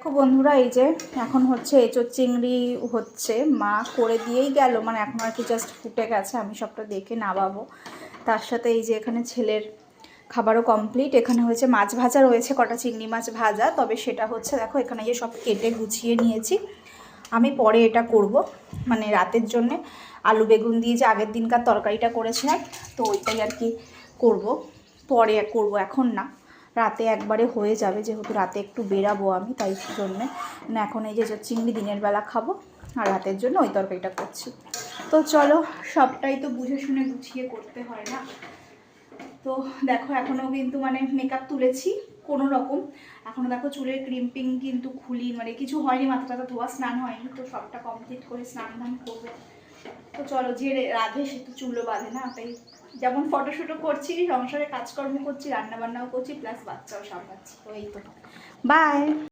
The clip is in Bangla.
দেখো বন্ধুরা, এই যে এখন হচ্ছে এঁচোড় চিংড়ি হচ্ছে, মা করে দিয়েই গেল, মানে এখন আর কি জাস্ট ফুটে গেছে, আমি সবটা দেখে নামাবো। তার সাথে এই যে এখানে ছেলের খাবারও কমপ্লিট। এখানে হয়েছে মাছ ভাজা রয়েছে, কটা চিংড়ি মাছ ভাজা, তবে সেটা হচ্ছে দেখো এখানে যে সব কেটে গুছিয়ে নিয়েছি। আমি পরে এটা করব, মানে রাতের জন্যে আলু বেগুন দিয়ে যে আগের দিনকার তরকারিটা করেছিলাম, তো ওইটাই আর কি করব, পরে করব, এখন না, রাতে একবারে হয়ে যাবে, যেহেতু রাতে একটু বেরাবো আমি, তাই জন্যে না এখন এই যে চিংড়ি দিনের বেলা খাবো আর রাতের জন্য ওই তরকারিটা করছি। তো চলো, সবটাই তো বুঝে শুনে গুছিয়ে করতে হয় না। তো দেখো এখনও কিন্তু মানে মেকআপ তুলেছি কোনো রকম, এখনও দেখো চুলের ক্রিম্পিং কিন্তু খুলি, মানে কিছু হয়নি, মাথা টাথা ধোয়া, স্নান হয়নি, তো সবটা কমপ্লিট করে স্নান ধান করবো। তো চলো, যে রাধে সে তো চুলও বাঁধে না, তাই যেমন ফটোশ্যুটও করছি, সংসারে কাজকর্ম করছি, রান্নাবান্নাও করছি, প্লাস বাচ্চাও সামলাচ্ছি। তো এই তো, বাই।